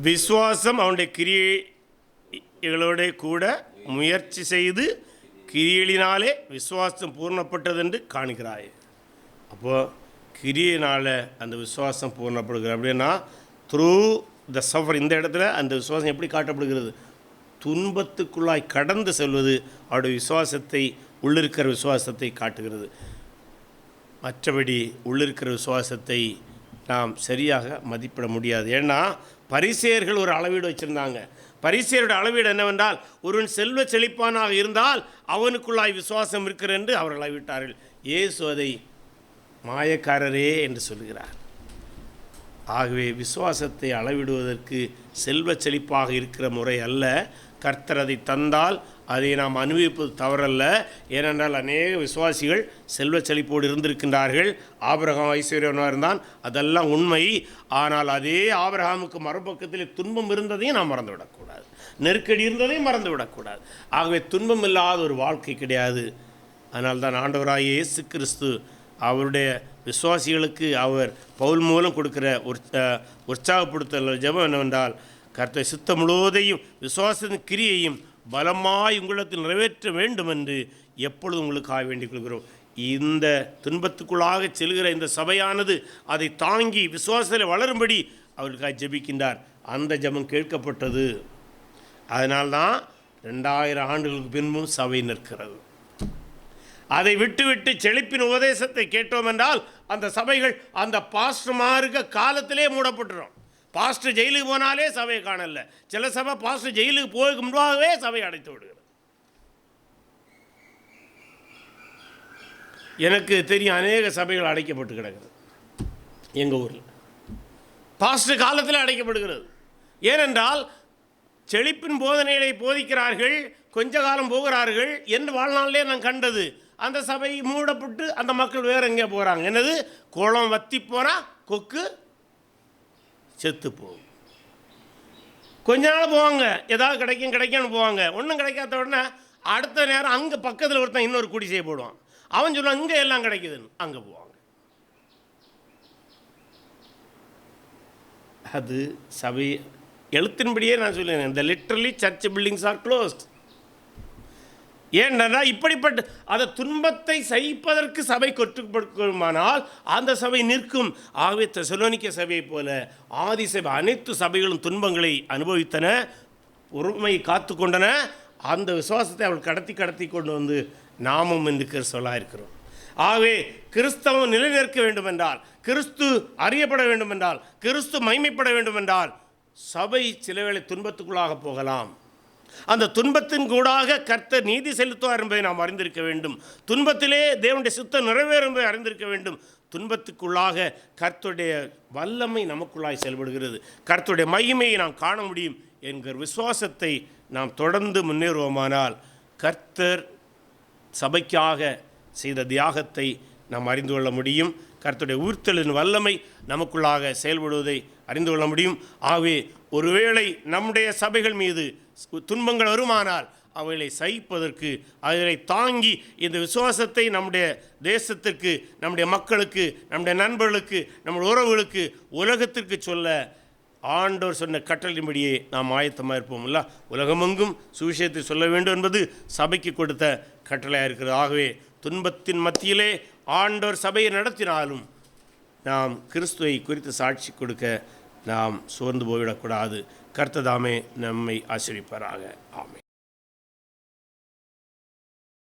A: விசுவாசம் அவனுடைய கிரியைகளோட கூட முயற்சி செய்து கிரியைகளினாலே விசுவாசம் பூர்ணப்பட்டது என்று காணுகிறாய். அப்போது கிரியினால் அந்த விசுவாசம் பூர்ணப்படுகிறது. அப்படின்னா த்ரூ த சஃபர், இந்த இடத்துல அந்த விசுவாசம் எப்படி காட்டப்படுகிறது? துன்பத்துக்குள்ளாய் கடந்து செல்வது அவருடைய விசுவாசத்தை, உள்ளிருக்கிற விசுவாசத்தை காட்டுகிறது. மற்றபடி உள்ளிருக்கிற விசுவாசத்தை நாம் சரியாக மதிப்பிட முடியாது. ஏன்னா பரிசேயர்கள் ஒரு அளவீடு வச்சுருந்தாங்க. பரிசேயருடைய அளவீடு என்னவென்றால், ஒருவன் செல்வ செழிப்பானாக இருந்தால் அவனுக்குள்ளாய் விசுவாசம் இருக்கிறது என்று அவர்கள் அளவிட்டார்கள். இயேசு அதை மாயக்காரரே என்று சொல்கிறார். ஆகவே விசுவாசத்தை அளவிடுவதற்கு செல்வ செழிப்பாக இருக்கிற முறை அல்ல. கர்த்தர் அதை தந்தால் அதை நாம் அனுபவிப்பது தவறல்ல. ஏனென்றால் அநேக விசுவாசிகள் செல்வ செழிப்போடு இருந்திருக்கின்றார்கள். ஆபிரகாம் ஐஸ்வர்யவனாக இருந்தான், அதெல்லாம் உண்மை. ஆனால் அதே ஆபிரகாமுக்கு மறுபக்கத்தில் துன்பம் இருந்ததையும் நாம் மறந்துவிடக்கூடாது, நெருக்கடி இருந்ததையும் மறந்துவிடக்கூடாது. ஆகவே துன்பம் இல்லாத ஒரு வாழ்க்கை கிடையாது. அதனால்தான் ஆண்டவராகிய இயேசு கிறிஸ்து அவருடைய விசுவாசிகளுக்கு அவர் பவுல் மூலம் கொடுக்குற உற்சாகப்படுத்தல் ஜெபம் என்னவென்றால், கர்த்தர் சித்தம் முழுவதையும் விசுவாசத்தின் கிரியையும் பலமாய் உங்களிடத்தில் நிறைவேற்ற வேண்டும் என்று எப்பொழுதும் உங்களுக்காக வேண்டிக் கொள்கிறோம். இந்த துன்பத்துக்குள்ளாக செல்கிற இந்த சபையானது அதை தாங்கி விசுவாசத்தில் வளரும்படி அவர்களுக்காக ஜெபிக்கின்றார். அந்த ஜெபம் கேட்கப்பட்டது. அதனால்தான் 2000 ஆண்டுகளுக்கு பின்பும் சபை நிற்கிறது. அதை விட்டுவிட்டு செழிப்பின் உபதேசத்தை கேட்டோம் என்றால் அந்த சபைகள் அந்த பாஸ்டர்மார்க்க காலத்திலே மூடப்பட்டுரும். பாஸ்டர் ஜெயிலுக்கு போனாலே சபையை காணல. சில சபை பாஸ்டர் ஜெயிலுக்கு போக முன்பாகவே சபை அடைத்து விடுகிறது. எனக்கு தெரியும், அநேக சபைகள் அடைக்கப்பட்டு கிடக்கிறது எங்கள் ஊரில். பாஸ்டர் காலத்தில் அடைக்கப்படுகிறது. ஏனென்றால் செழிப்பின் போதனைகளை போதிக்கிறார்கள், கொஞ்ச காலம் போகிறார்கள் என்று வாழ்நாளிலே நான் கண்டது. அந்த சபை மூடப்பட்டு அந்த மக்கள் வேறு எங்கே போகிறாங்க. என்னது, குளம் வத்தி போனால் கொக்கு செத்து போகும். கொஞ்ச நாள் போவாங்க, ஏதாவது கிடைக்கும்னு போவாங்க. ஒன்றும் கிடைக்காத உடனே அடுத்த நேரம் அங்கே பக்கத்தில் ஒருத்தன் இன்னொரு குடிசையை போடுவான். அவன் சொல்லுவான் இங்கே எல்லாம் கிடைக்குதுன்னு, அங்கே போவாங்க. அது சபை எழுத்தின்படியே நான் சொல்லுவேன், இந்த literally church buildings are closed. ஏன்னா இப்படிப்பட்ட அதை துன்பத்தை சகிப்பதற்கு சபை கொட்டுப்படுமானால் அந்த சபை நிற்கும். ஆகவே தெசலோனிக்க சபையை போல ஆதி சபை அனைத்து சபைகளும் துன்பங்களை அனுபவித்தன, பொறுமையை காத்து கொண்டன. அந்த விசுவாசத்தை அவள் கடத்தி கொண்டு வந்து நாமும் இன்று கிறிஸ்தவர்களாக இருக்கிறோம். ஆகவே கிறிஸ்தவம் நிலைநிற்க வேண்டும் என்றால், கிறிஸ்து அறியப்பட வேண்டும் என்றால், கிறிஸ்து மகிமைப்பட வேண்டும் என்றால் சபை சிலவேளை துன்பத்துக்குள்ளாக போகலாம். அந்த துன்பத்தின் கூடாக கர்த்தர் நீதி செலுத்துவார் என்பதை நாம் அறிந்திருக்க வேண்டும். துன்பத்திலே தேவனுடைய சித்தம் நிறைவேறும் என்பதை அறிந்திருக்க வேண்டும். துன்பத்துக்குள்ளாக கர்த்தருடைய வல்லமை நமக்குள்ளாய் செயல்படுகிறது. கர்த்தருடைய மகிமையை நாம் காண முடியும் என்கிற விசுவாசத்தை நாம் தொடர்ந்து முன்னேறுவோமானால் கர்த்தர் சபைக்காக செய்த தியாகத்தை நாம் அறிந்து கொள்ள முடியும். கர்த்தருடைய உயிர்த்தெழுதலின் வல்லமை நமக்குள்ளாக செயல்படுவதை அறிந்து கொள்ள முடியும். ஆகவே ஒருவேளை நம்முடைய சபைகள் மீது துன்பங்கள் வருமானால் அவைகளை சகிப்பதற்கு, அவைகளை தாங்கி இந்த விசுவாசத்தை நம்முடைய தேசத்திற்கு, நம்முடைய மக்களுக்கு, நம்முடைய நண்பர்களுக்கு, நம்முடைய உறவுகளுக்கு, உலகத்திற்கு சொல்ல ஆண்டவர் சொன்ன கட்டளையின்படியே நாம் ஆயத்தமாக இருப்போம். இல்லை, உலகமெங்கும் சுவிசேஷத்தை சொல்ல வேண்டும் என்பது சபைக்கு கொடுத்த கட்டளையாக இருக்கிறது. ஆகவே துன்பத்தின் மத்தியிலே ஆண்டவர் சபையை நடத்தினாலும் நாம் கிறிஸ்துவை குறித்து சாட்சி கொடுக்க நாம் சோர்ந்து போய்விடக்கூடாது. கர்த்தர் தாமே நம்மை ஆசீர்வதிப்பாராக. ஆமென்.